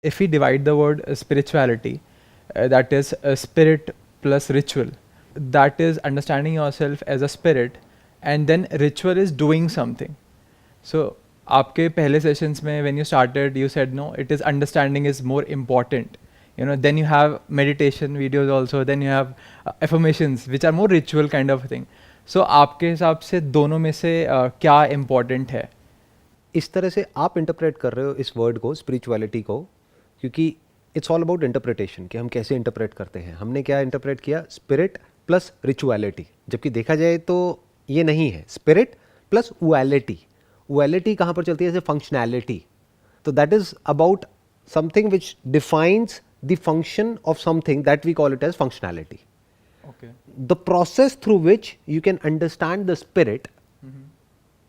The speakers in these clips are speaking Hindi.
if we divide the word spirituality, that is spirit plus ritual, that is understanding yourself as a spirit, and then ritual is doing something. So आपके पहले sessions में when you started you said no, it is understanding is more important, you know. Then you have meditation videos also, then you have affirmations which are more ritual kind of thing. So आपके हिसाब से दोनों में से क्या important है? इस तरह से आप इंटरप्रेट कर रहे हो इस वर्ड को, स्पिरिचुअलिटी को, क्योंकि इट्स ऑल अबाउट इंटरप्रिटेशन कि हम कैसे इंटरप्रेट करते हैं. हमने क्या इंटरप्रेट किया, स्पिरिट प्लस रिचुअलिटी, जबकि देखा जाए तो ये नहीं है. स्पिरिट प्लस उएलिटी, उएलिटी कहाँ पर चलती है, जैसे फंक्शनैलिटी. तो that is about something which defines the function of something that we call it as functionality. Okay. The process through which you can understand the spirit,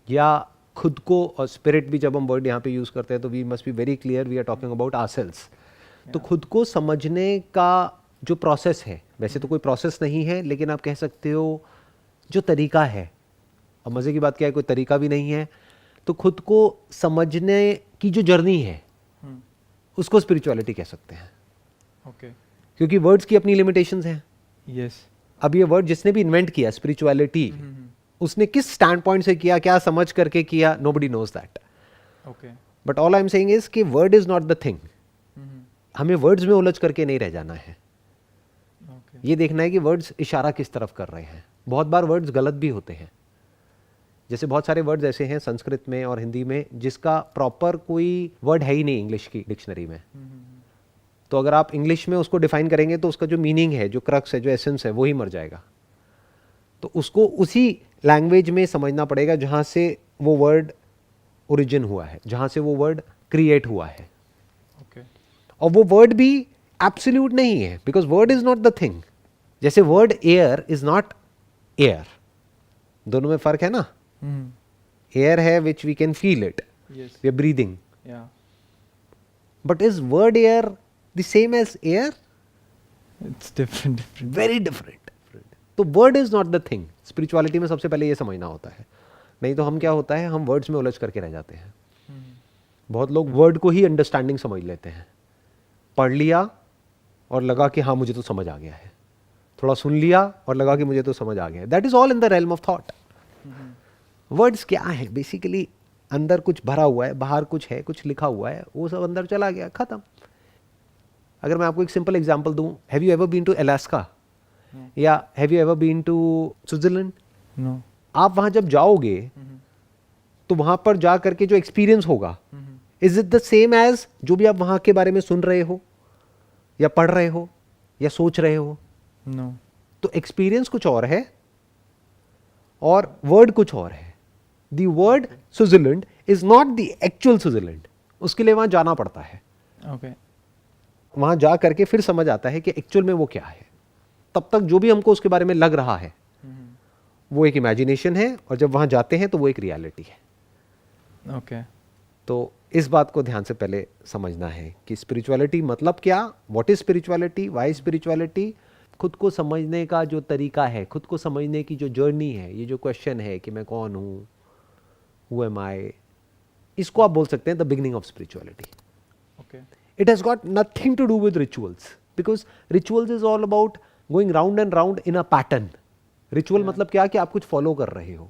या खुद को, और स्पिरिट भी जब हम वर्ड यहाँ पे यूज करते हैं तो we must be very clear, we are talking about ourselves. तो खुद को समझने का जो प्रोसेस है, वैसे तो कोई प्रोसेस नहीं है, लेकिन आप कह सकते हो जो तरीका है. और मज़े की बात क्या है, कोई तरीका भी नहीं है. तो खुद को समझने की जो जर्नी है उसको स्पिरिचुअलिटी कह सकते हैं. Okay. क्योंकि वर्ड्स की अपनी लिमिटेशंस हैं. Yes. अब ये वर्ड जिसने भी इन्वेंट किया स्पिरिचुअलिटी, उसने किस स्टैंड पॉइंट से किया, क्या समझ करके किया, nobody knows that. Okay. But all I am saying is कि word is not the thing. हमें वर्ड्स में उलझ करके नहीं रह जाना है. Okay. ये देखना है कि वर्ड्स इशारा किस तरफ कर रहे हैं. बहुत बार वर्ड्स गलत भी होते हैं. जैसे बहुत सारे वर्ड्स ऐसे हैं संस्कृत में और हिंदी में जिसका प्रॉपर कोई वर्ड है ही नहीं इंग्लिश की डिक्शनरी में. तो अगर आप इंग्लिश में उसको डिफाइन करेंगे तो उसका जो मीनिंग है, जो क्रक्स है, जो एसेंस है, वो ही मर जाएगा. तो उसको उसी लैंग्वेज में समझना पड़ेगा जहाँ से वो वर्ड ओरिजिन हुआ है, जहाँ से वो वर्ड क्रिएट हुआ है. Okay. और वो वर्ड भी एब्सोल्यूट नहीं है, because word is not the thing. जैसे word air is not air, दोनों में फर्क है ना. एयर है which we can feel it, Yes. We are breathing. Yeah. But is word air the same as air? It's different. Very different. तो word is not the thing. Spirituality में सबसे पहले ये समझना होता है. नहीं तो हम क्या होता है, हम वर्ड्स में उलझ करके रह जाते हैं. बहुत लोग वर्ड को ही अंडरस्टैंडिंग समझ लेते हैं. पढ़ लिया और लगा कि हाँ मुझे तो समझ आ गया है, थोड़ा सुन लिया और लगा कि मुझे तो समझ आ गया है. That is all in the realm of thought. Words क्या है, बेसिकली अंदर कुछ भरा हुआ है, बाहर कुछ है, कुछ लिखा हुआ है, वो सब अंदर चला गया, खत्म. अगर मैं आपको एक सिंपल एग्जांपल दूं, have you ever been to Alaska या have you ever been to Switzerland? No. आप वहां जब जाओगे तो वहां पर जा करके जो एक्सपीरियंस होगा, is it the same as जो भी आप वहां के बारे में सुन रहे हो या पढ़ रहे हो या सोच रहे हो? No. तो एक्सपीरियंस कुछ और है और वर्ड कुछ और है. The word Switzerland is not the actual Switzerland. उसके लिए वहां जाना पड़ता है. Okay. वहां जा करके फिर समझ आता है कि एक्चुअल में वो क्या है. तब तक जो भी हमको उसके बारे में लग रहा है वो एक इमेजिनेशन है, और जब वहां जाते हैं तो वो एक रियलिटी है. Okay. तो इस बात को ध्यान से पहले समझना है कि स्पिरिचुअलिटी मतलब क्या, what is spirituality, why spirituality. खुद को समझने का जो तरीका है, खुद को समझने की जो जर्नी है, ये जो क्वेश्चन है कि मैं कौन हूँ, हु एम आई, इसको आप बोल सकते हैं the beginning of spirituality. Okay. It has got nothing to do with rituals, because rituals is all about going round and round in a pattern. Ritual मतलब क्या, कि आप कुछ फॉलो कर रहे हो.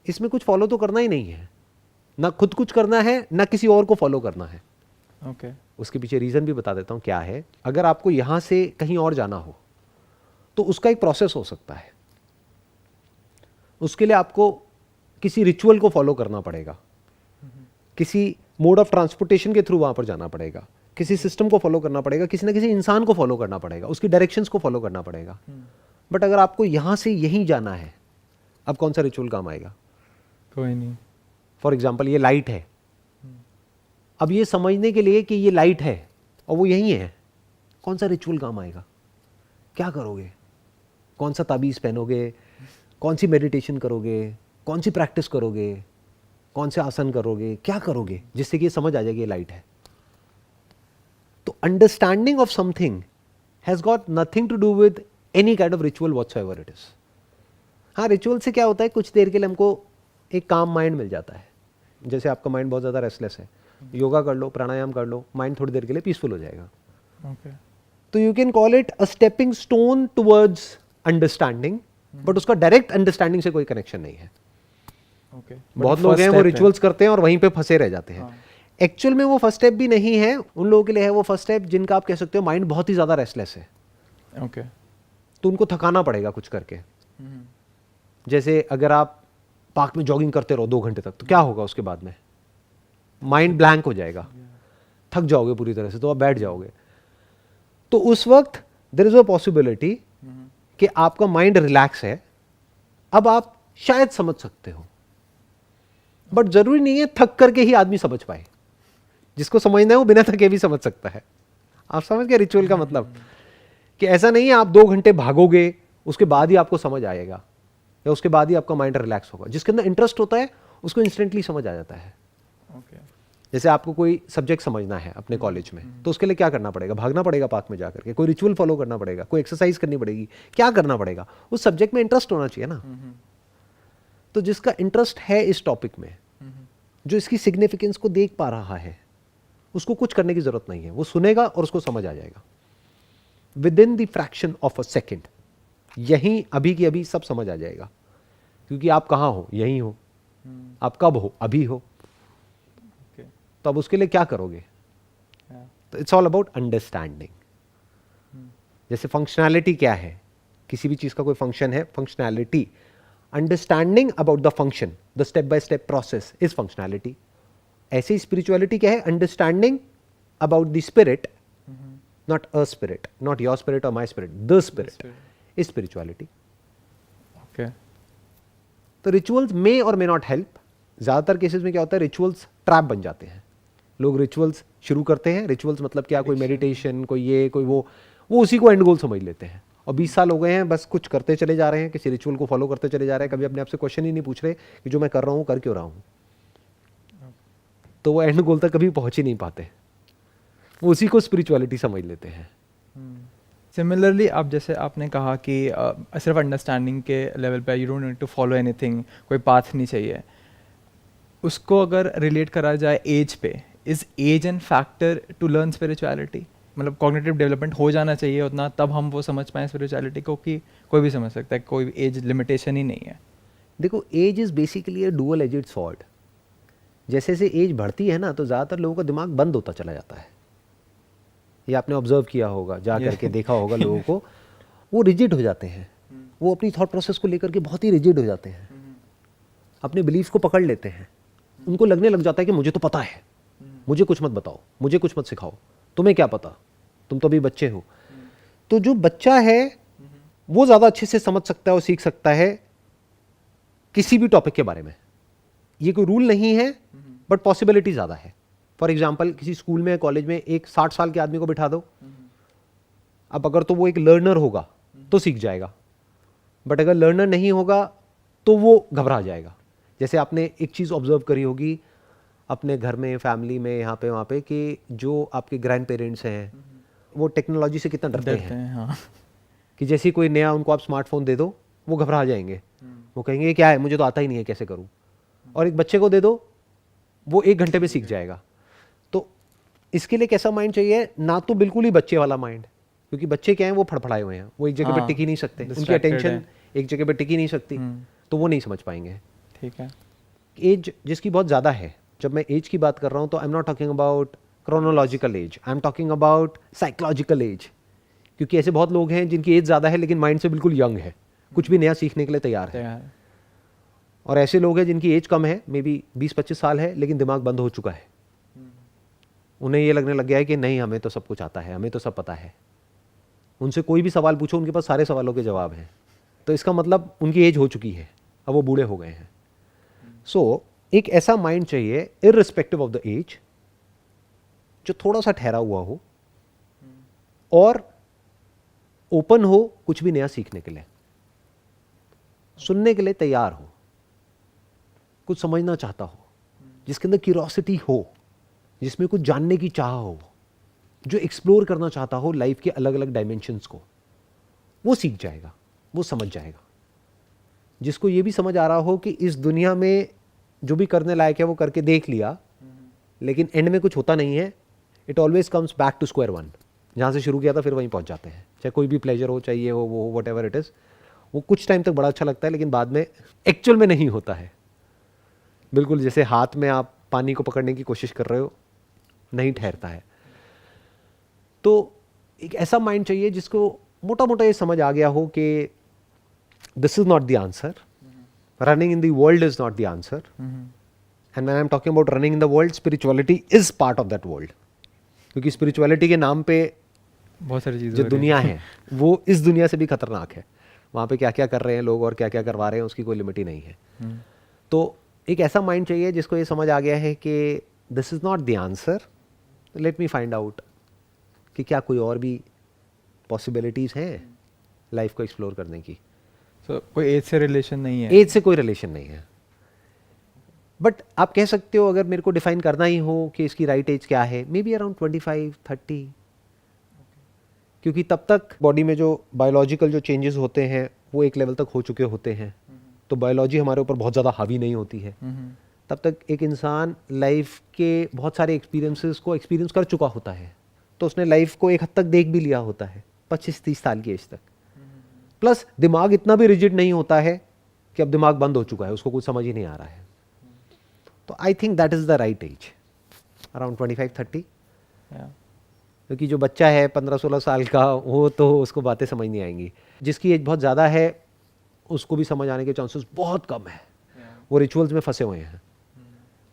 इसमें कुछ फॉलो तो करना ही नहीं है, ना खुद कुछ करना है ना किसी और को फॉलो करना है. Okay. उसके पीछे रीजन भी बता देता हूँ क्या है. अगर आपको यहां से कहीं और जाना हो तो उसका एक प्रोसेस हो सकता है. उसके लिए आपको किसी रिचुअल को फॉलो करना पड़ेगा, किसी मोड ऑफ ट्रांसपोर्टेशन के थ्रू वहां पर जाना पड़ेगा, किसी सिस्टम को फॉलो करना पड़ेगा, किसी ना किसी इंसान को फॉलो करना पड़ेगा, उसकी डायरेक्शंस को फॉलो करना पड़ेगा. बट अगर आपको यहां से यहीं जाना है, अब कौन सा रिचुअल काम आएगा? कोई नहीं. फॉर एग्जाम्पल ये लाइट है. अब ये समझने के लिए कि ये लाइट है और वो यहीं है, कौन सा रिचुअल काम आएगा? क्या करोगे? कौन सा ताबीज़ पहनोगे? कौन सी मेडिटेशन करोगे? कौन सी प्रैक्टिस करोगे? कौन से आसन करोगे? क्या करोगे जिससे कि ये समझ आ जाएगी ये लाइट है? तो understanding of something has got nothing to do with any kind of ritual whatsoever it is. हाँ, रिचुअल से क्या होता है, कुछ देर के लिए हमको एक काम माइंड मिल जाता है जैसे आपका माइंड बहुत ज़्यादा रेस्टलेस है, योगा कर लो, प्राणायाम कर लो, माइंड थोड़ी देर के लिए पीसफुल हो जाएगा. Okay. तो you can call it a stepping stone towards understanding, but उसका डायरेक्ट अंडरस्टैंडिंग से कोई कनेक्शन नहीं है. Okay. बहुत But लोग first हैं वो step है. रिचुअल्स करते हैं और वहीं पे फंसे रह जाते हैं. हाँ. एक्चुअल में वो फर्स्ट स्टेप भी नहीं है, उन लोगों के लिए है वो फर्स्ट स्टेप जिनका आप कह सकते हो माइंड बहुत ही ज्यादा रेस्टलेस है. Okay. तो उनको थकाना पड़ेगा कुछ करके. हम्म. जैसे अगर आप पार्क में जॉगिंग करते रहो 2 घंटे तक, तो क्या होगा उसके बाद में? माइंड ब्लैंक हो जाएगा, थक जाओगे पूरी तरह से, तो आप बैठ जाओगे. तो उस वक्त देयर इज अ पॉसिबिलिटी कि आपका माइंड रिलैक्स है, अब आप शायद समझ सकते हो. बट जरूरी नहीं है थक करके ही आदमी समझ पाए. जिसको समझना है वो बिना थके भी समझ सकता है. आप समझ गए रिचुअल का मतलब? कि ऐसा नहीं है आप 2 घंटे भागोगे उसके बाद ही आपको समझ आएगा, या उसके बाद ही आपका माइंड रिलैक्स होगा. जिसके अंदर इंटरेस्ट होता है उसको इंस्टेंटली समझ आ जाता है. Okay. जैसे आपको कोई सब्जेक्ट समझना है अपने कॉलेज में, तो उसके लिए क्या करना पड़ेगा? भागना पड़ेगा पार्क में जाकर के, कोई रिचुअल फॉलो करना पड़ेगा, कोई एक्सरसाइज करनी पड़ेगी, क्या करना पड़ेगा? उस सब्जेक्ट में इंटरेस्ट होना चाहिए ना. तो जिसका इंटरेस्ट है इस टॉपिक में, जो इसकी सिग्निफिकेंस को देख पा रहा है, उसको कुछ करने की जरूरत नहीं है. वो सुनेगा और उसको समझ आ जाएगा with in the fraction of a second. यहीं अभी की अभी सब समझ आ जाएगा. क्योंकि आप कहाँ हो? यहीं हो. आप कब हो? अभी हो. Okay. तो अब उसके लिए क्या करोगे? Yeah. तो इट्स ऑल अबाउट अंडरस्टैंडिंग. जैसे फंक्शनैलिटी क्या है? किसी भी चीज का कोई फंक्शन है, functionality. Understanding about the function, the step by step process is functionality. ऐसे ही स्पिरिचुअलिटी क्या है? Understanding about the spirit, not a spirit, not your spirit और my spirit, the spirit is spirituality. Okay. तो रिचुअल्स मे और मे नॉट हेल्प. ज्यादातर केसेस में क्या होता है? रिचुअल्स ट्रैप बन जाते हैं. लोग रिचुअल्स शुरू करते हैं. रिचुअल्स मतलब क्या? कोई मेडिटेशन, कोई ये, कोई वो उसी को एंड गोल समझ लेते हैं. और 20 साल हो गए हैं बस कुछ करते चले जा रहे हैं, किसी रिचुअल को फॉलो करते चले जा रहे हैं. कभी अपने आप से क्वेश्चन ही नहीं पूछ रहे कि जो मैं कर रहा हूँ कर क्यों रहा हूँ. तो वो एंड गोल तक कभी पहुंच ही नहीं पाते. वो उसी को स्पिरिचुअलिटी समझ लेते हैं. सिमिलरली आप जैसे आपने कहा कि सिर्फ अंडरस्टैंडिंग के लेवल पे you don't need to follow anything, कोई पाथ नहीं चाहिए. उसको अगर रिलेट करा जाए एज पे, is age an factor to learn spirituality? मतलब कॉग्निटिव डेवलपमेंट हो जाना चाहिए उतना तब हम वो समझ पाएँ स्पिरिचुअलिटी को, कि कोई भी समझ सकता है, कोई एज लिमिटेशन ही नहीं है? देखो, age is basically a dual edged sword. जैसे जैसे एज बढ़ती है ना, तो ज़्यादातर लोगों का दिमाग बंद होता चला जाता है. ये आपने ऑब्जर्व किया होगा, जा करके देखा होगा लोगों को. वो रिजिड हो जाते हैं. वो अपनी थॉट प्रोसेस को लेकर के बहुत ही रिजिड हो जाते हैं. अपने बिलीफ को पकड़ लेते हैं. उनको लगने लग जाता है कि मुझे तो पता है, मुझे कुछ मत बताओ, मुझे कुछ मत सिखाओ, तुम्हें क्या पता, तुम तो अभी बच्चे हो. तो जो बच्चा है वो ज़्यादा अच्छे से समझ सकता है और सीख सकता है किसी भी टॉपिक के बारे में. ये कोई रूल नहीं है, बट पॉसिबिलिटी ज़्यादा है. फॉर एग्जाम्पल, किसी स्कूल में, कॉलेज में एक 60 साल के आदमी को बिठा दो. अब अगर तो वो एक लर्नर होगा तो सीख जाएगा, बट अगर लर्नर नहीं होगा तो वो घबरा जाएगा. जैसे आपने एक चीज़ ऑब्जर्व करी होगी अपने घर में, फैमिली में, यहाँ पे वहाँ पे, कि जो आपके ग्रैंड पेरेंट्स हैं वो टेक्नोलॉजी से कितना डरते हैं. हाँ. कि जैसे ही कोई नया उनको आप स्मार्टफोन दे दो वो घबरा जाएंगे. वो कहेंगे ये क्या है, मुझे तो आता ही नहीं है, कैसे करूँ. और एक बच्चे को दे दो, वो 1 घंटे में सीख जाएगा. तो इसके लिए कैसा माइंड चाहिए? ना तो बिल्कुल ही बच्चे वाला माइंड, क्योंकि बच्चे क्या हैं, वो फड़फड़ाए हुए हैं, वो एक जगह पे टिक ही नहीं सकते, उनकी अटेंशन एक जगह पे टिक ही नहीं सकती, तो वो नहीं समझ पाएंगे. ठीक है. एज जिसकी बहुत ज़्यादा है, जब मैं एज की बात कर रहा हूँ तो I am not talking about chronological age, I am talking about psychological age. क्योंकि ऐसे बहुत लोग हैं जिनकी एज ज़्यादा है लेकिन माइंड से बिल्कुल यंग है, कुछ भी नया सीखने के लिए तैयार है. और ऐसे लोग हैं जिनकी एज कम है, मे बी 20-25 साल है, लेकिन दिमाग बंद हो चुका है. उन्हें ये लगने लग गया है कि नहीं, हमें तो सब कुछ आता है, हमें तो सब पता है. उनसे कोई भी सवाल पूछो, उनके पास सारे सवालों के जवाब हैं. तो इसका मतलब उनकी एज हो चुकी है, अब वो बूढ़े हो गए हैं. सो एक ऐसा माइंड चाहिए, इररिस्पेक्टिव ऑफ द एज, जो थोड़ा सा ठहरा हुआ हो और ओपन हो कुछ भी नया सीखने के लिए, सुनने के लिए तैयार हो, कुछ समझना चाहता हो, जिसके अंदर क्यूरियोसिटी हो, जिसमें कुछ जानने की चाह हो, जो एक्सप्लोर करना चाहता हो लाइफ के अलग अलग डायमेंशंस को. वो सीख जाएगा, वो समझ जाएगा. जिसको ये भी समझ आ रहा हो कि इस दुनिया में जो भी करने लायक है वो करके देख लिया, लेकिन एंड में कुछ होता नहीं है, it always comes back to square one. जहाँ से शुरू किया था फिर वहीं पहुँच जाते हैं। चाहे कोई भी प्लेजर हो, चाहिए हो वो वट एवर इट इज़, वो कुछ टाइम तक बड़ा अच्छा लगता है, लेकिन बाद में एक्चुअल में नहीं होता है। बिल्कुल जैसे हाथ में आप पानी को पकड़ने की कोशिश कर रहे हो, नहीं ठहरता है। तो एक ऐसा माइंड चाहिए जिसको मोटा मोटा ये समझ आ गया हो कि this is not the answer, running in the world is not the answer, and when I am talking about running in the world, spirituality is part of that world. क्योंकि स्पिरिचुअलिटी के नाम पे बहुत सारी चीज़ें जो दुनिया है वो इस दुनिया से भी खतरनाक है। वहाँ पे क्या क्या कर रहे हैं लोग और क्या क्या करवा रहे हैं उसकी कोई लिमिट ही नहीं है। तो एक ऐसा माइंड चाहिए जिसको ये समझ आ गया है कि this is not the answer, let me find out कि क्या कोई और भी पॉसिबिलिटीज़ हैं लाइफ को एक्सप्लोर करने की। कोई एज से रिलेशन नहीं है। एज से कोई रिलेशन नहीं है, बट आप कह सकते हो अगर मेरे को डिफाइन करना ही हो कि इसकी राइट एज क्या है, मे बी अराउंड 25-30, क्योंकि तब तक बॉडी में जो बायोलॉजिकल जो चेंजेस होते हैं वो एक लेवल तक हो चुके होते हैं, तो बायोलॉजी हमारे ऊपर बहुत ज़्यादा हावी नहीं होती है। तब तक एक इंसान लाइफ के बहुत सारे एक्सपीरियंसेस को एक्सपीरियंस कर चुका होता है, तो उसने लाइफ को एक हद तक देख भी लिया होता है 25-30 साल की एज तक। प्लस दिमाग इतना भी रिजिड नहीं होता है कि अब दिमाग बंद हो चुका है, उसको कुछ समझ ही नहीं आ रहा है। तो I think that is the right age, around 25-30। क्योंकि जो बच्चा है 15-16 साल का, वो तो उसको बातें समझ नहीं आएंगी। जिसकी एज बहुत ज़्यादा है उसको भी समझ आने के चांसेस बहुत कम है। वो रिचुअल्स में फंसे हुए हैं,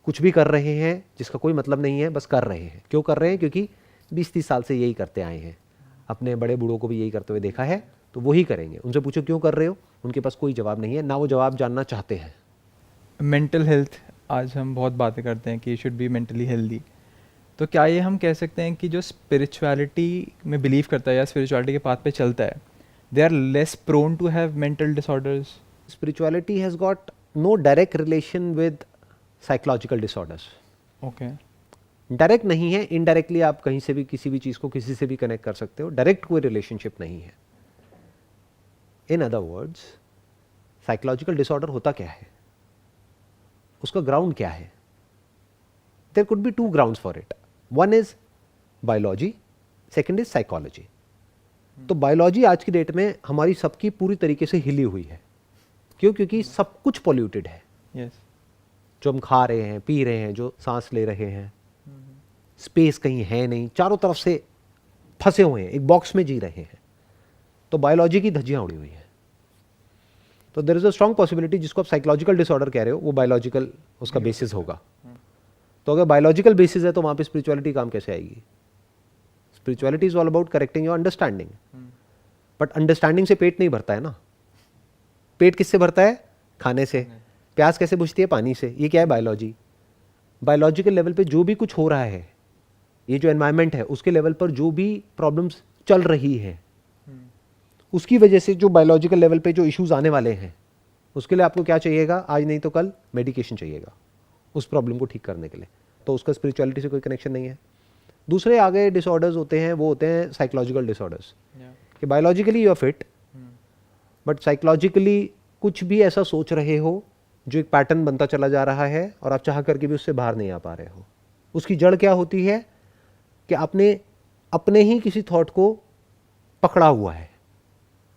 कुछ भी कर रहे हैं जिसका कोई मतलब नहीं है, बस कर रहे हैं। क्यों कर रहे हैं? क्योंकि 20-30 साल से यही करते आए हैं, अपने बड़े बूढ़ों को भी यही करते हुए देखा है, तो वही करेंगे। उनसे पूछो क्यों कर रहे हो, उनके पास कोई जवाब नहीं है, ना वो जवाब जानना चाहते हैं। मेंटल हेल्थ, आज हम बहुत बातें करते हैं कि शुड बी मेंटली हेल्दी, तो क्या ये हम कह सकते हैं कि जो स्पिरिचुअलिटी में बिलीव करता है या स्पिरिचुअलिटी के पाथ पे चलता है, they are less prone to have mental disorders? Spirituality has got no direct relation with psychological disorders. Okay, direct नहीं है, इनडायरेक्टली आप कहीं से भी किसी भी चीज़ को किसी से भी कनेक्ट कर सकते हो, डायरेक्ट कोई रिलेशनशिप नहीं है। In other words, psychological disorder होता क्या है, उसका ग्राउंड क्या है? There could be 2 grounds for it. One is biology, second is psychology. तो बायोलॉजी आज की डेट में हमारी सबकी पूरी तरीके से हिली हुई है। क्यों? क्योंकि सब कुछ पॉल्यूटेड है। यस, जो हम खा रहे हैं, पी रहे हैं, जो सांस ले रहे हैं, स्पेस कहीं है नहीं, चारों तरफ से फंसे हुए हैं, एक बॉक्स में जी रहे हैं, तो बायोलॉजी की धज्जियां उड़ी हुई है। तो there is a strong possibility, जिसको आप साइकोलॉजिकल डिसऑर्डर कह रहे हो, वो बायोलॉजिकल उसका बेसिस होगा। तो अगर बायोलॉजिकल बेसिस है तो वहां पे स्पिरिचुअलिटी काम कैसे आएगी? Spirituality is all about correcting your understanding, but understanding से पेट नहीं भरता है ना। पेट किससे भरता है? खाने से। प्यास कैसे बुझती है? पानी से। ये क्या है? बायोलॉजी। बायोलॉजिकल लेवल पे जो भी कुछ हो रहा है, ये जो एनवायरनमेंट है उसके लेवल पर जो भी प्रॉब्लम्स चल रही है, उसकी वजह से जो बायोलॉजिकल लेवल पे जो इश्यूज आने वाले हैं, उसके लिए आपको क्या चाहिएगा? आज नहीं तो कल मेडिकेशन चाहिएगा उस प्रॉब्लम को ठीक करने के लिए। तो उसका स्पिरिचुअलिटी से कोई कनेक्शन नहीं है। दूसरे आगे डिसऑर्डर्स होते हैं, वो होते हैं साइकोलॉजिकल डिसऑर्डर्स, कि biologically you are fit, but psychologically कुछ भी ऐसा सोच रहे हो जो एक पैटर्न बनता चला जा रहा है और आप चाह करके भी उससे बाहर नहीं आ पा रहे हो। उसकी जड़ क्या होती है? कि आपने अपने ही किसी थॉट को पकड़ा हुआ है।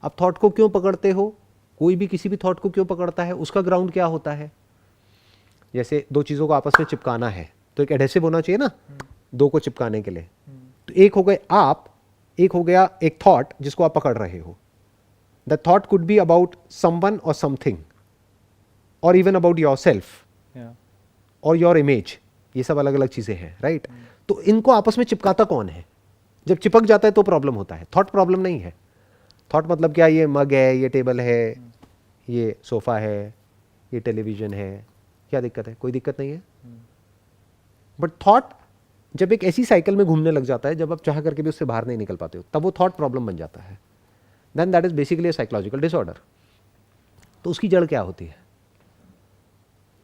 अब थॉट को क्यों पकड़ते हो? कोई भी किसी भी थॉट को क्यों पकड़ता है, उसका ग्राउंड क्या होता है? जैसे दो चीज़ों को आपस में चिपकाना है तो एक एडहेसिव होना चाहिए ना, दो को चिपकाने के लिए। तो एक हो गए आप, एक हो गया एक थॉट जिसको आप पकड़ रहे हो। The thought could be about someone और समथिंग, और इवन अबाउट योर सेल्फ और योर इमेज। ये सब अलग अलग चीज़ें हैं, राइट? तो इनको आपस में चिपकाता कौन है? जब चिपक जाता है तो प्रॉब्लम होता है। थॉट प्रॉब्लम नहीं है। थॉट मतलब क्या? ये मग है, ये टेबल है, ये सोफा है, ये टेलीविजन है, क्या दिक्कत है? कोई दिक्कत नहीं है। बट थॉट जब एक ऐसी साइकिल में घूमने लग जाता है, जब आप चाह करके भी उससे बाहर नहीं निकल पाते हो, तब वो थॉट प्रॉब्लम बन जाता है। Then that is basically a psychological disorder. तो उसकी जड़ क्या होती है?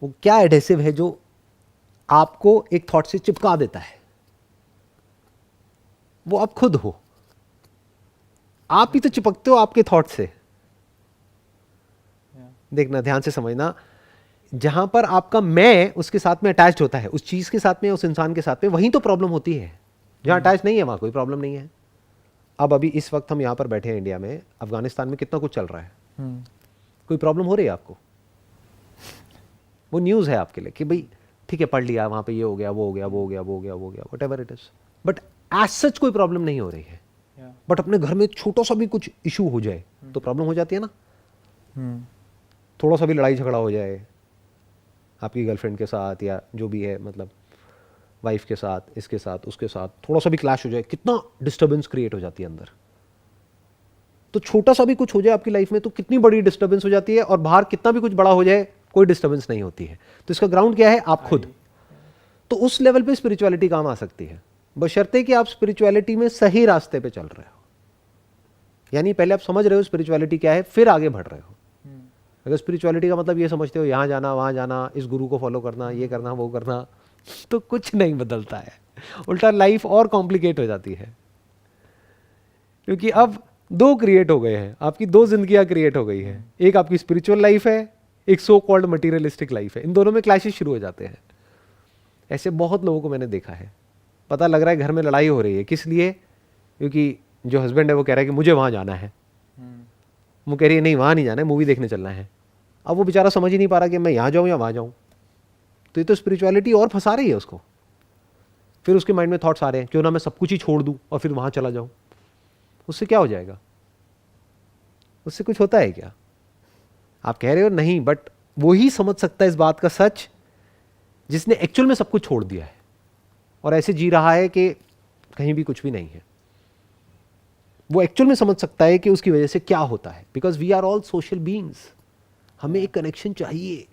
वो क्या एडहेसिव है जो आपको एक थॉट से चिपका देता है? वो आप खुद हो। आप ही तो चिपकते हो आपके थॉट से। देखना, ध्यान से समझना। जहां पर आपका मैं उसके साथ में अटैच होता है, उस चीज के साथ में, उस इंसान के साथ में, वहीं तो प्रॉब्लम होती है। जहां अटैच नहीं है वहां कोई प्रॉब्लम नहीं है। अब अभी इस वक्त हम यहां पर बैठे हैं इंडिया में, अफगानिस्तान में कितना कुछ चल रहा है, कोई प्रॉब्लम हो रही है आपको? वो न्यूज़ है आपके लिए कि भाई ठीक है पढ़ लिया, वहां पे ये हो गया, वो हो गया, वो हो गया, वो हो गया, वो हो गया, whatever it is, but as such कोई प्रॉब्लम नहीं हो रही है। बट अपने घर में छोटा सा भी कुछ इशू हो जाए तो प्रॉब्लम हो जाती है ना। थोड़ा सा भी लड़ाई झगड़ा हो जाए आपकी गर्लफ्रेंड के साथ या जो भी है, मतलब वाइफ के साथ, इसके साथ, उसके साथ, थोड़ा सा भी क्लैश हो जाए, कितना डिस्टर्बेंस क्रिएट हो जाती है अंदर। तो छोटा सा भी कुछ हो जाए आपकी लाइफ में तो कितनी बड़ी डिस्टर्बेंस हो जाती है, और बाहर कितना भी कुछ बड़ा हो जाए कोई डिस्टर्बेंस नहीं होती है। तो इसका ग्राउंड क्या है? आप खुद। तो उस लेवल पे स्पिरिचुअलिटी काम आ सकती है, बशर्ते कि आप स्पिरिचुअलिटी में सही रास्ते पे चल रहे हो। यानी पहले आप समझ रहे हो स्पिरिचुअलिटी क्या है, फिर आगे बढ़ रहे हो। अगर स्पिरिचुअलिटी का मतलब ये समझते हो यहाँ जाना, वहाँ जाना, इस गुरु को फॉलो करना, ये करना, वो करना, तो कुछ नहीं बदलता है, उल्टा लाइफ और कॉम्प्लिकेट हो जाती है। क्योंकि अब दो क्रिएट हो गए हैं, आपकी दो जिंदगियां क्रिएट हो गई है। एक आपकी स्पिरिचुअल लाइफ है, एक सो कॉल्ड मटीरियलिस्टिक लाइफ है। इन दोनों में क्लैशेस शुरू हो जाते हैं। ऐसे बहुत लोगों को मैंने देखा है। पता लग रहा है घर में लड़ाई हो रही है, किस लिए? क्योंकि जो हस्बैंड है वो कह रहा है कि मुझे वहाँ जाना है, वो कह रही है नहीं वहाँ नहीं जाना है, मूवी देखने चलना है। अब वो बेचारा समझ ही नहीं पा रहा कि मैं यहाँ जाऊँ या वहाँ जाऊँ। तो ये तो स्पिरिचुअलिटी और फंसा रही है उसको। फिर उसके माइंड में थॉट्स आ रहे हैं, क्यों ना मैं सब कुछ ही छोड़ दूँ और फिर वहाँ चला जाऊँ। उससे क्या हो जाएगा? उससे कुछ होता है क्या? आप कह रहे हो नहीं, बट वो ही समझ सकता है इस बात का सच जिसने एक्चुअल में सब कुछ छोड़ दिया है और ऐसे जी रहा है कि कहीं भी कुछ भी नहीं है। वो एक्चुअल में समझ सकता है कि उसकी वजह से क्या होता है। Because we are all social beings, हमें एक कनेक्शन चाहिए।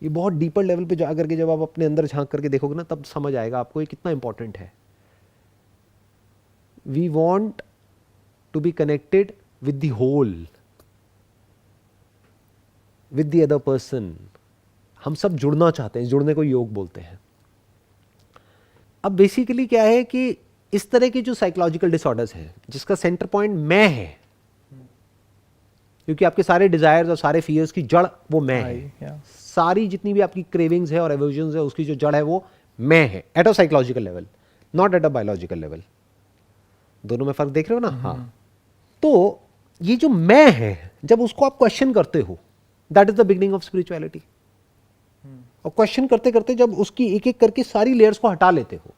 ये बहुत डीपर लेवल पे जा करके जब आप अपने अंदर झांक करके देखोगे ना, तब समझ आएगा आपको ये कितना इंपॉर्टेंट है। We want to be connected with the whole, with the other person. हम सब जुड़ना चाहते हैं, जुड़ने को योग बोलते हैं। अब बेसिकली क्या है कि इस तरह के जो साइकोलॉजिकल डिसऑर्डर्स हैं जिसका सेंटर पॉइंट मैं है, क्योंकि आपके सारे डिजायर्स और सारे फियर्स की जड़ वो मैं है। सारी जितनी भी आपकी क्रेविंग्स है और एवर्जन्स है उसकी जो जड़ है वो मैं है, eight a psychological level, not at a biological level. दोनों में फर्क देख रहे हो ना? हाँ। तो ये जो मैं है, जब उसको आप क्वेश्चन करते हो, that is the beginning of spirituality. और क्वेश्चन करते करते जब उसकी एक एक करके सारी लेयर्स को हटा लेते हो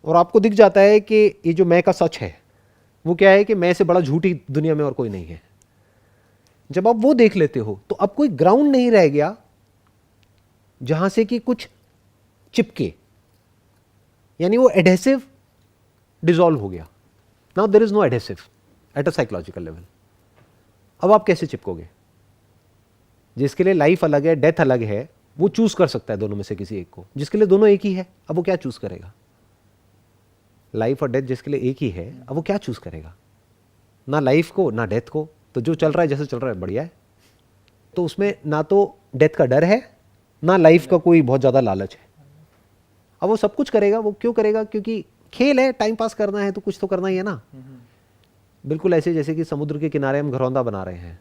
और आपको दिख जाता है कि ये जो मैं का सच है वो क्या है कि मैं से बड़ा झूठी दुनिया में और कोई नहीं है, जब आप वो देख लेते हो तो अब कोई ग्राउंड नहीं रह गया जहां से कि कुछ चिपके, यानी वो एडहेसिव डिसॉल्व हो गया। Now there is no adhesive at a psychological level. अब आप कैसे चिपकोगे? जिसके लिए लाइफ अलग है, डेथ अलग है, वो चूज कर सकता है दोनों में से किसी एक को। जिसके लिए दोनों एक ही है, अब वो क्या चूज करेगा? लाइफ और डेथ जिसके लिए एक ही है, अब वो क्या चूज करेगा? ना लाइफ को ना डेथ को। तो जो चल रहा है जैसे चल रहा है बढ़िया है। तो उसमें ना तो डेथ का डर है ना लाइफ का कोई बहुत ज्यादा लालच है। अब वो सब कुछ करेगा। वो क्यों करेगा? क्योंकि खेल है, टाइम पास करना है तो कुछ तो करना ही है ना। बिल्कुल ऐसे जैसे कि समुद्र के किनारे हम घरौंदा बना रहे हैं,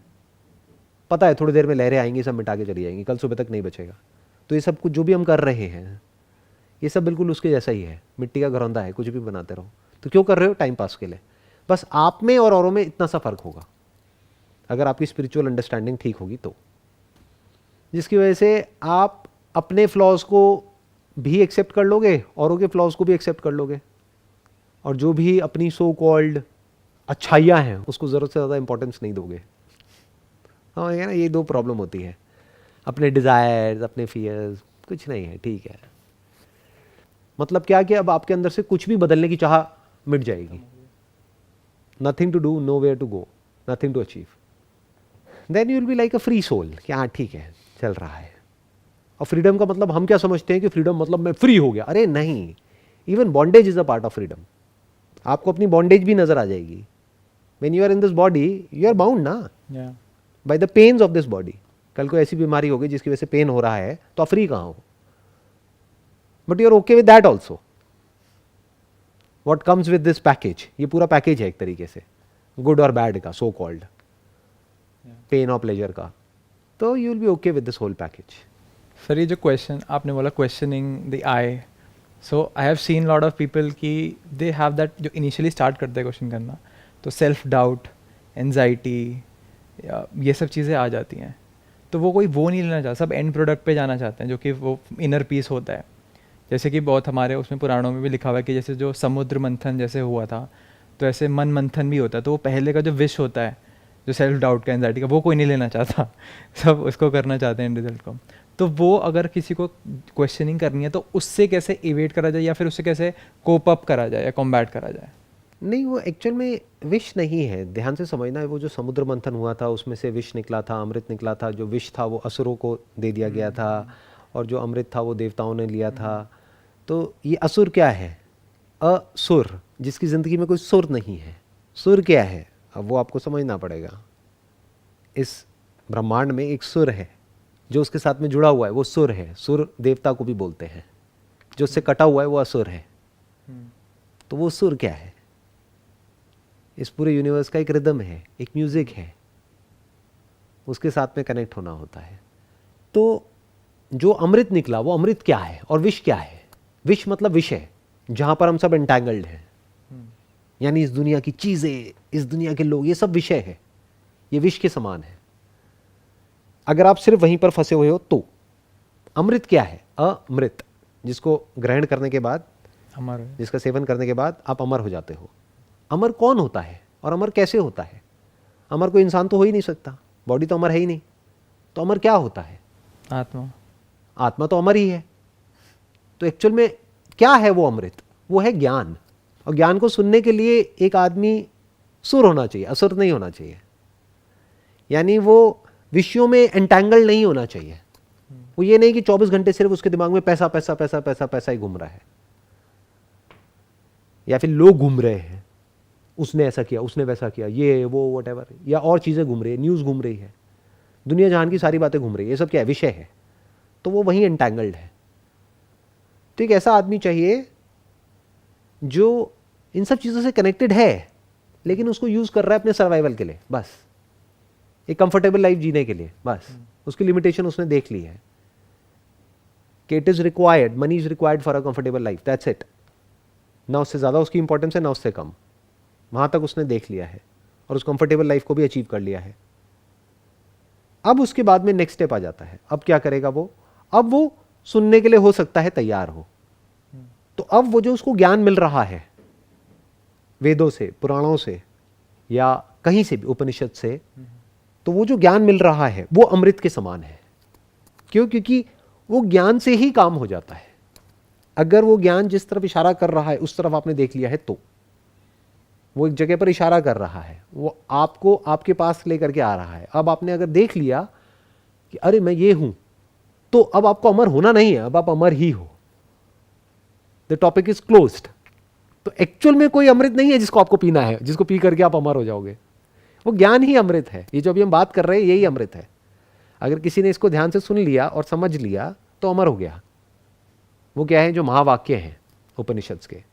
पता है थोड़ी देर में लहरें आएंगी, सब मिटा के चली जाएंगी, कल सुबह तक नहीं बचेगा। तो ये सब कुछ जो भी हम कर रहे हैं ये सब बिल्कुल उसके जैसा ही है, मिट्टी का घरौंदा है, कुछ भी बनाते रहो। तो क्यों कर रहे हो? टाइम पास के लिए। बस आप में और औरों में इतना सा फर्क होगा अगर आपकी स्पिरिचुअल अंडरस्टैंडिंग ठीक होगी तो, जिसकी वजह से आप अपने फ्लॉज को भी एक्सेप्ट कर लोगे, औरों के फ्लॉज को भी एक्सेप्ट कर लोगे, और जो भी अपनी सो कॉल्ड अच्छाइयाँ हैं उसको ज़रूरत से ज़्यादा इंपॉर्टेंस नहीं दोगे। हाँ ना, ये दो प्रॉब्लम होती है। अपने डिज़ायर्स, अपने फियर्स, कुछ नहीं है, ठीक है। मतलब क्या कि अब आपके अंदर से कुछ भी बदलने की चाह मिट जाएगी। Nothing to do, nowhere to go, nothing to achieve. Then you will be like a free soul कि हाँ ठीक है चल रहा है। और फ्रीडम का मतलब हम क्या समझते हैं कि फ्रीडम मतलब मैं फ्री हो गया। अरे नहीं, even bondage is a part of freedom. आपको अपनी बॉन्डेज भी नजर आ जाएगी। When you are in this body you are bound ना by the pains of this body. कल को ऐसी बीमारी होगी जिसकी वजह से पेन हो रहा है तो आप फ्री कहाँ हो? But you are okay with that also. What comes with this package, ये पूरा पैकेज है एक तरीके से, गुड और बैड का, सो कॉल्ड पेन और प्लेजर का। तो you will be okay with this whole package. Sir ये जो क्वेश्चन आपने बोला, questioning the I, so I have seen lot of people कि दे हैव दैट, जो इनिशियली स्टार्ट करते हैं क्वेश्चन करना, तो सेल्फ डाउट, एनजाइटी, ये सब चीज़ें आ जाती हैं. तो वो कोई वो नहीं लेना चाहता, सब एंड प्रोडक्ट पे जाना चाहते हैं, जो कि वो इनर पीस होता है. जैसे कि बहुत हमारे उसमें पुराणों में भी लिखा हुआ है कि जैसे जो समुद्र मंथन जैसे हुआ था, तो ऐसे मन मंथन भी होता है. तो वो पहले का जो विश होता है, जो सेल्फ डाउट का, एनजाइटी का, वो कोई नहीं लेना चाहता. सब उसको करना चाहते हैं एंड रिजल्ट को. तो वो अगर किसी को क्वेश्चनिंग करनी है तो उससे कैसे इवेट करा जाए, या फिर उससे कैसे कोप अप करा जाए या कॉम्बैट करा जाए? नहीं, वो एक्चुअल में विश नहीं है, ध्यान से समझना है. वो जो समुद्र मंथन हुआ था उसमें से विश निकला था, अमृत निकला था. जो विश था वो असुरों को दे दिया गया था, और जो अमृत था वो देवताओं ने लिया था. तो ये असुर क्या है? असुर, जिसकी ज़िंदगी में कोई सुर नहीं है. सुर क्या है? अब वो आपको समझना पड़ेगा. इस ब्रह्मांड में एक सुर है जो उसके साथ में जुड़ा हुआ है, वो सुर है. सुर देवता को भी बोलते हैं. जो उससे कटा हुआ है वो असुर है. तो वो सुर क्या है? इस पूरे यूनिवर्स का एक रिदम है, एक म्यूजिक है, उसके साथ में कनेक्ट होना होता है. तो जो अमृत निकला वो अमृत क्या है, और विष क्या है? विष मतलब विषय, जहां पर हम सब एंटैंगल्ड हैं. यानी इस दुनिया की चीजें, इस दुनिया के लोग, ये सब विषय है. ये विष के समान है. अगर आप सिर्फ वहीं पर फंसे हुए हो तो अमृत क्या है? अमृत, जिसको ग्रहण करने के बाद, अमर, जिसका सेवन करने के बाद आप अमर हो जाते हो. अमर कौन होता है और अमर कैसे होता है? अमर कोई इंसान तो हो ही नहीं सकता, बॉडी तो अमर है ही नहीं. तो अमर क्या होता है? आत्मा. आत्मा तो अमर ही है. तो एक्चुअल में क्या है वो अमृत? वो है ज्ञान. और ज्ञान को सुनने के लिए एक आदमी सुर होना चाहिए, असुर नहीं होना चाहिए. यानी वो विषयों में एंटैंगल नहीं होना चाहिए. वो ये नहीं कि 24 घंटे सिर्फ उसके दिमाग में पैसा पैसा पैसा पैसा पैसा ही घूम रहा है, या फिर लोग घूम रहे हैं, उसने ऐसा किया, उसने वैसा किया, ये वो व्हाटएवर, या और चीज़ें घूम रही है, न्यूज़ घूम रही है, दुनिया जहान की सारी बातें घूम रही है. ये सब क्या है? विषय है. तो वो वहीं एंटैंगल्ड है. तो एक ऐसा आदमी चाहिए जो इन सब चीज़ों से कनेक्टेड है, लेकिन उसको यूज़ कर रहा है अपने सर्वाइवल के लिए, बस एक कंफर्टेबल लाइफ जीने के लिए. बस उसकी लिमिटेशन उसने देख ली है कि it is required, money is required for a comfortable life, that's it. ना उससे ज़्यादा उसकी इंपॉर्टेंस है, ना उससे कम. वहाँ तक उसने देख लिया है और उस कंफर्टेबल लाइफ को भी अचीव कर लिया है. अब उसके बाद में नेक्स्ट स्टेप आ जाता है. अब क्या करेगा वो? अब वो सुनने के लिए हो सकता है तैयार हो. तो अब वो जो उसको ज्ञान मिल रहा है वेदों से, पुराणों से, या कहीं से भी, उपनिषद से, तो वो जो ज्ञान मिल रहा है वो अमृत के समान है. क्यों? क्योंकि वो ज्ञान से ही काम हो जाता है. अगर वो ज्ञान जिस तरफ इशारा कर रहा है उस तरफ आपने देख लिया है, तो वो एक जगह पर इशारा कर रहा है, वो आपको आपके पास लेकर के आ रहा है. अब आपने अगर देख लिया कि अरे मैं ये हूं, तो अब आपको अमर होना नहीं है, अब आप अमर ही हो. The topic is closed. तो एक्चुअल में कोई अमृत नहीं है जिसको आपको पीना है, जिसको पी करके आप अमर हो जाओगे. वो ज्ञान ही अमृत है. ये जो अभी हम बात कर रहे हैं यही अमृत है. अगर किसी ने इसको ध्यान से सुन लिया और समझ लिया तो अमर हो गया. वो क्या है? जो महावाक्य हैं उपनिषद के,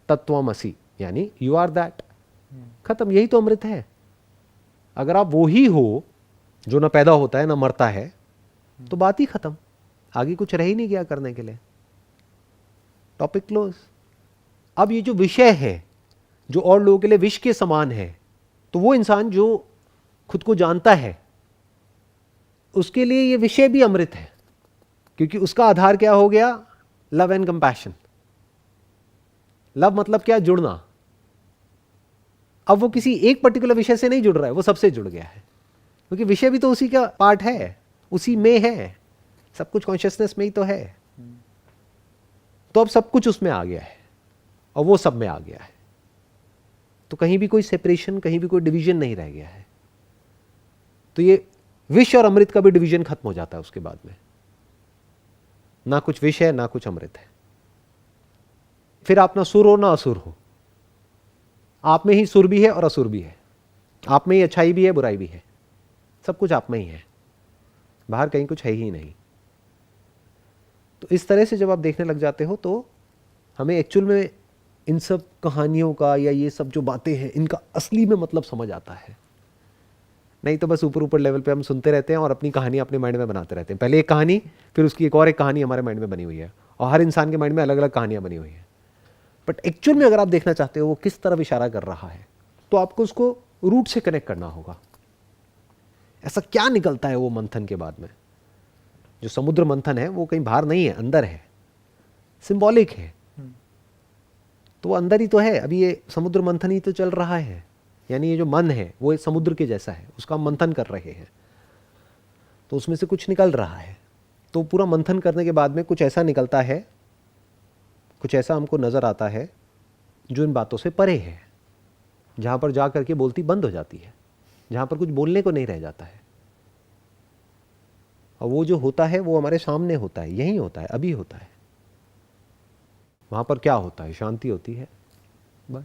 तत्वमसि, यानी यू आर दैट. खत्म. यही तो अमृत है. अगर आप वो ही हो जो ना पैदा होता है ना मरता है, तो बात ही खत्म. आगे कुछ रह ही नहीं गया करने के लिए. Topic close. अब ये जो विषय है जो और लोगों के लिए विष के समान है, तो वो इंसान जो खुद को जानता है उसके लिए ये विषय भी अमृत है. क्योंकि उसका आधार क्या हो गया? Love and compassion. लव मतलब क्या? जुड़ना. अब वो किसी एक पर्टिकुलर विषय से नहीं जुड़ रहा है, वो सबसे जुड़ गया है. क्योंकि विषय भी तो उसी का पार्ट है, उसी में है. सब कुछ कॉन्शियसनेस में ही तो है. तो अब सब कुछ उसमें आ गया है और वो सब में आ गया है. तो कहीं भी कोई सेपरेशन, कहीं भी कोई डिवीजन नहीं रह गया है. तो ये विष और अमृत का भी डिवीजन खत्म हो जाता है उसके बाद में. ना कुछ विष है ना कुछ अमृत है. फिर आप ना सुर हो ना असुर हो. आप में ही सुर भी है और असुर भी है. आप में ही अच्छाई भी है, बुराई भी है. सब कुछ आप में ही है, बाहर कहीं कुछ है ही नहीं. तो इस तरह से जब आप देखने लग जाते हो तो हमें एक्चुअल में इन सब कहानियों का या ये सब जो बातें हैं इनका असली में मतलब समझ आता है. नहीं तो बस ऊपर ऊपर लेवल पे हम सुनते रहते हैं और अपनी कहानी अपने माइंड में बनाते रहते हैं। पहले एक कहानी, फिर उसकी एक और एक कहानी हमारे माइंड में बनी हुई है, और हर इंसान के माइंड में अलग अलग कहानियां बनी हुई हैं। बट एक्चुअल में अगर आप देखना चाहते हो वो किस तरफ इशारा कर रहा है, तो आपको उसको रूट से कनेक्ट करना होगा। ऐसा क्या निकलता है वो मंथन के बाद में? जो समुद्र मंथन है वो कहीं बाहर नहीं है, अंदर है, सिंबॉलिक है। तो वो अंदर ही तो है। अभी ये समुद्र मंथन ही तो चल रहा है, यानी ये जो मन है वो एक समुद्र के जैसा है, उसका हम मंथन कर रहे हैं, तो उसमें से कुछ निकल रहा है। तो पूरा मंथन करने के बाद में कुछ ऐसा निकलता है, कुछ ऐसा हमको नजर आता है जो इन बातों से परे है, जहां पर जा करके बोलती बंद हो जाती है, जहां पर कुछ बोलने को नहीं रह जाता है। और वो जो होता है वो हमारे सामने होता है, यही होता है, अभी होता है। वहां पर क्या होता है? शांति होती है, बस।